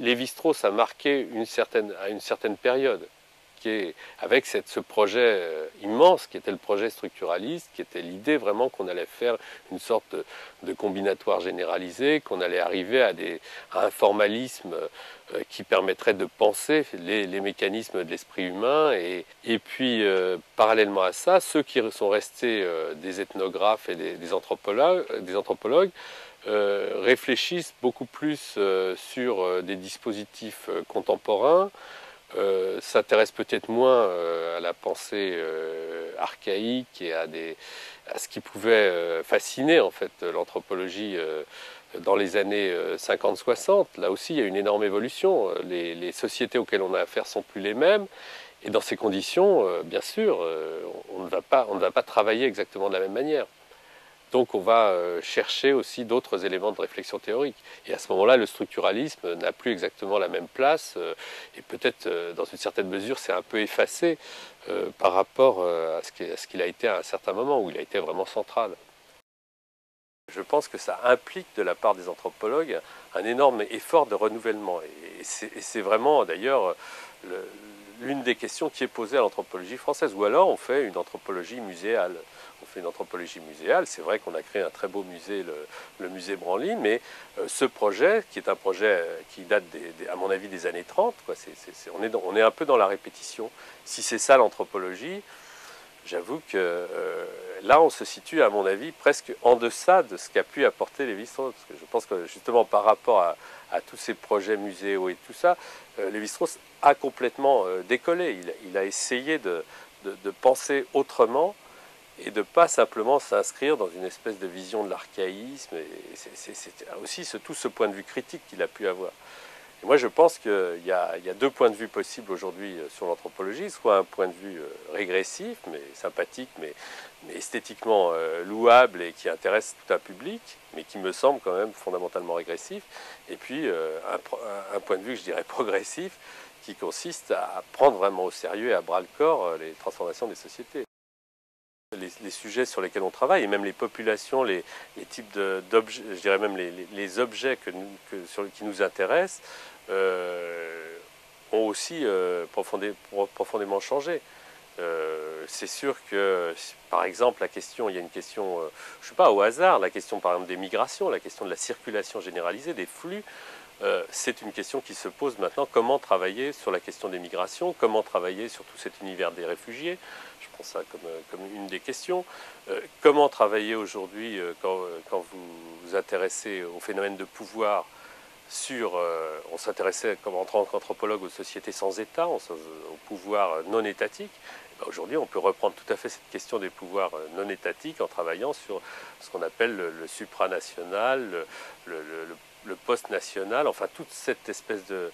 Lévi-Strauss a marqué à une certaine période, avec ce projet immense qui était le projet structuraliste, qui était l'idée vraiment qu'on allait faire une sorte de combinatoire généralisé, qu'on allait arriver à un formalisme qui permettrait de penser les mécanismes de l'esprit humain. Et puis, parallèlement à ça, ceux qui sont restés des ethnographes et des anthropologues réfléchissent beaucoup plus sur des dispositifs contemporains, s'intéresse peut-être moins à la pensée archaïque et à ce qui pouvait fasciner en fait l'anthropologie dans les années 50-60. Là aussi, il y a une énorme évolution. Les sociétés auxquelles on a affaire sont plus les mêmes. Et dans ces conditions, bien sûr, on ne va pas travailler exactement de la même manière. Donc on va chercher aussi d'autres éléments de réflexion théorique. Et à ce moment-là, le structuralisme n'a plus exactement la même place, et peut-être dans une certaine mesure c'est un peu effacé par rapport à ce qu'il a été à un certain moment, où il a été vraiment central. Je pense que ça implique de la part des anthropologues un énorme effort de renouvellement. Et c'est vraiment d'ailleurs l'une des questions qui est posée à l'anthropologie française. Ou alors on fait une anthropologie muséale. On fait une anthropologie muséale. C'est vrai qu'on a créé un très beau musée, le musée Branly, mais ce projet, qui est un projet qui date, à mon avis, des années 30, quoi, on est un peu dans la répétition. Si c'est ça l'anthropologie, j'avoue que là, on se situe, à mon avis, presque en deçà de ce qu'a pu apporter Lévi-Strauss. Parce que je pense que, justement, par rapport à tous ces projets muséaux et tout ça, Lévi-Strauss a complètement décollé. Il a essayé de penser autrement et de ne pas simplement s'inscrire dans une espèce de vision de l'archaïsme. C'est aussi tout ce point de vue critique qu'il a pu avoir. Et moi, je pense qu'il y a deux points de vue possibles aujourd'hui sur l'anthropologie, soit un point de vue régressif, mais sympathique, mais esthétiquement louable et qui intéresse tout un public, mais qui me semble quand même fondamentalement régressif, et puis un point de vue, je dirais, progressif, qui consiste à prendre vraiment au sérieux et à bras-le-corps les transformations des sociétés. Les sujets sur lesquels on travaille, et même les populations, les types d'objets, je dirais même les objets qui nous intéressent, ont aussi profondément changé. C'est sûr que, par exemple, il y a une question, je ne sais pas, au hasard, la question par exemple des migrations, la question de la circulation généralisée, des flux, c'est une question qui se pose maintenant. Comment travailler sur la question des migrations? Comment travailler sur tout cet univers des réfugiés? Je prends ça comme une des questions. Comment travailler aujourd'hui quand vous vous intéressez au phénomène de pouvoir on s'intéressait en tant qu'anthropologue aux sociétés sans État, au pouvoir non étatique. Aujourd'hui, on peut reprendre tout à fait cette question des pouvoirs non étatiques en travaillant sur ce qu'on appelle le supranational, le post-national, enfin toute cette espèce de,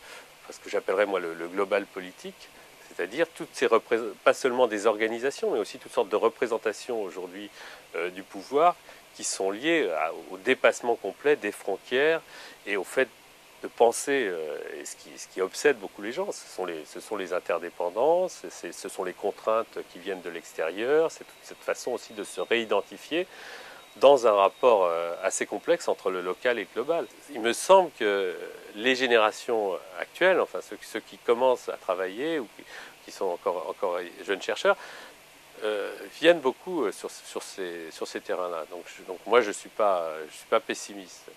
ce que j'appellerais moi le global politique, c'est-à-dire toutes ces pas seulement des organisations, mais aussi toutes sortes de représentations aujourd'hui du pouvoir qui sont liées au dépassement complet des frontières et au fait de penser, et ce qui obsède beaucoup les gens, ce sont les interdépendances, ce sont les contraintes qui viennent de l'extérieur, c'est toute cette façon aussi de se réidentifier dans un rapport assez complexe entre le local et le global. Il me semble que les générations actuelles, enfin ceux qui commencent à travailler ou qui sont encore jeunes chercheurs, viennent beaucoup sur ces terrains-là. Donc moi, je suis pas pessimiste.